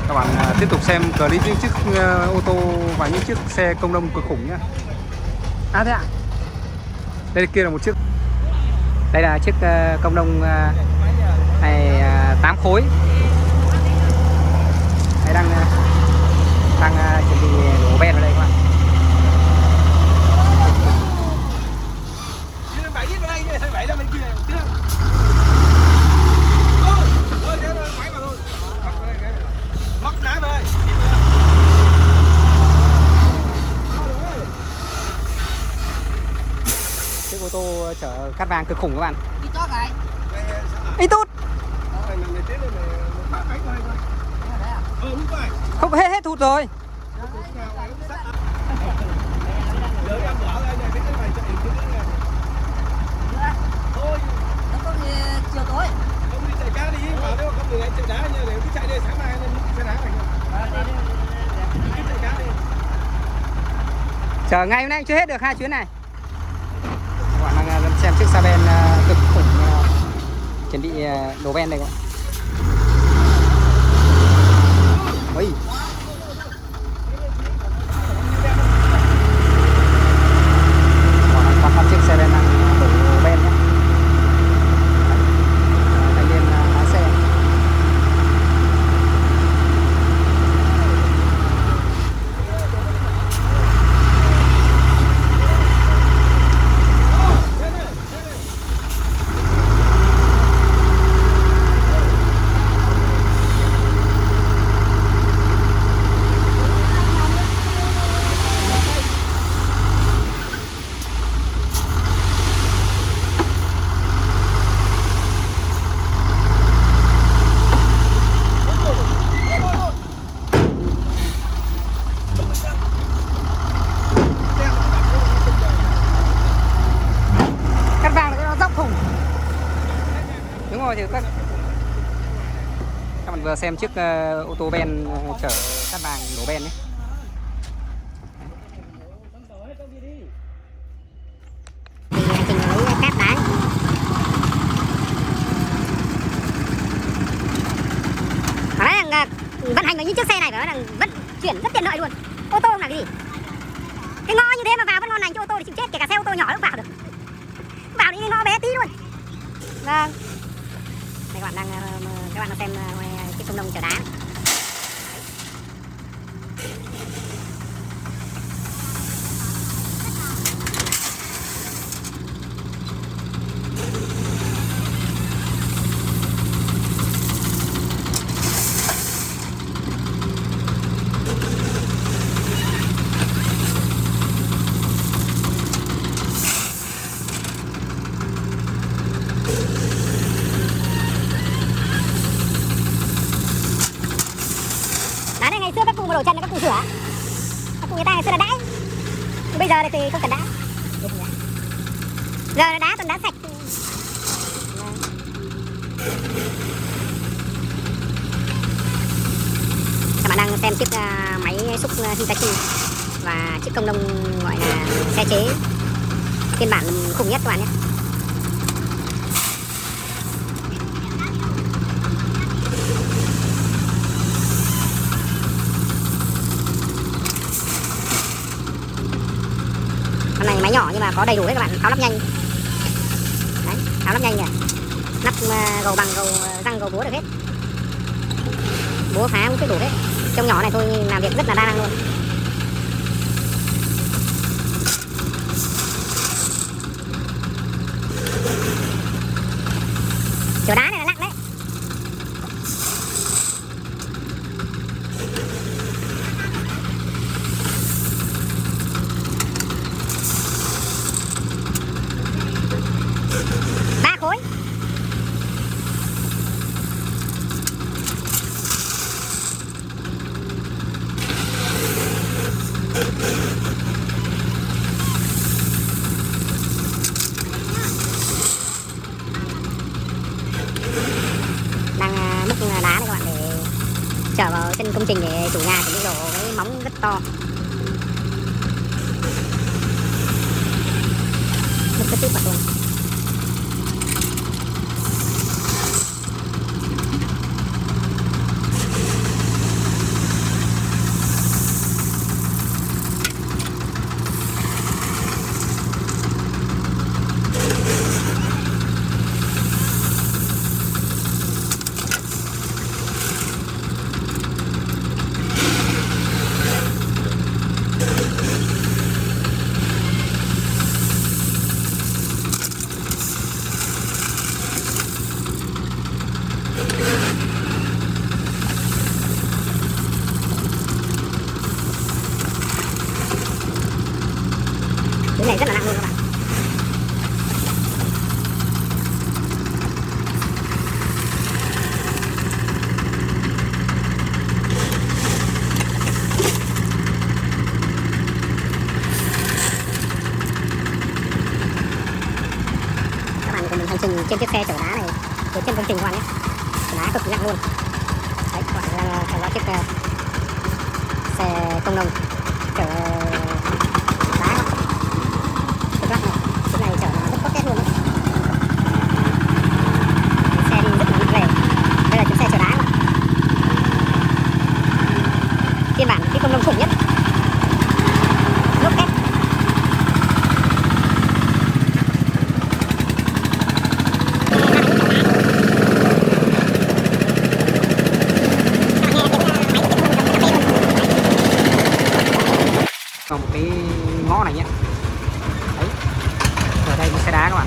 Các bạn tiếp tục xem clip những chiếc ô tô và những chiếc xe công nông cực khủng nhá. À thế ạ. Đây kia là một chiếc. Đây là chiếc công nông này 8 khối. Đây đang chuẩn bị đổ ben vào đây các bạn. Chiếc ô tô chở cát vàng cực khủng các bạn. Ít tốt. Không hết thụt rồi. Chiều tối. Không đi chạy cá đi, bảo nếu không được chạy đá như để cứ chạy đi sáng mai lên xe đá này. Cứ chạy cá đi. Chờ ngày hôm nay chưa hết được 2 chuyến này. Các bạn đang xem chiếc xe ben cực khủng chuẩn bị đổ ben đây các bạn. Ôi. Còn con chiếc xe ben đang đổ ben nhé. Thanh niên lái xe. Đúng rồi thì các bạn vừa xem chiếc ô tô ben chở cát vàng đổ ben nhé. Cát đá. Nói rằng vận hành với những chiếc xe này phải nói rằng vận chuyển rất tiện lợi luôn. Ô tô là cái gì? Cái ngõ như thế mà vào vẫn ngon lành cho ô tô thì chịu chết, kể cả xe ô tô nhỏ cũng vào được. Vào những cái ngõ bé tí luôn. Vâng. Đây các bạn đang xem chiếc công nông chở đá. Ngày xưa các cụ mà đổ chân là các cụ sửa. Các cụ người ta ngày xưa là đá. Bây giờ thì không cần đá. Giờ là đá toàn đá sạch. Các bạn đang xem chiếc máy xúc Hitachi và chiếc công nông gọi là xe chế phiên bản khủng nhất các bạn nhé. Con này máy nhỏ nhưng mà có đầy đủ hết các bạn, tháo lắp nhanh. Đấy, tháo lắp nhanh nè. Nắp gầu bằng, gầu răng, gầu búa được hết. Búa phá cũng biết đủ hết. Trong nhỏ này tôi làm việc rất là đa năng luôn. Chở đá này là nặng đấy. Khối. Đang múc đá này các bạn để chở vào trên công trình để chủ nhà chuẩn bị đổ cái móng rất to. Múc rất tiếp bật luôn. trên chiếc xe chở đá này từ trên công trình các bạn nhé, đá cực nặng luôn. Đấy, các bạn đang theo dõi chiếc xe công nông chở đá cực nặng này. Chiếc này chở nó rất có kết luôn đấy. Xe đi rất là nặng nề. Đây là chiếc xe chở đá các bạn. Phiên bản cái công nông khủng nhất. Lốp kép. Còn một cái ngõ này nhé. Đấy. Ở đây một xe đá các bạn.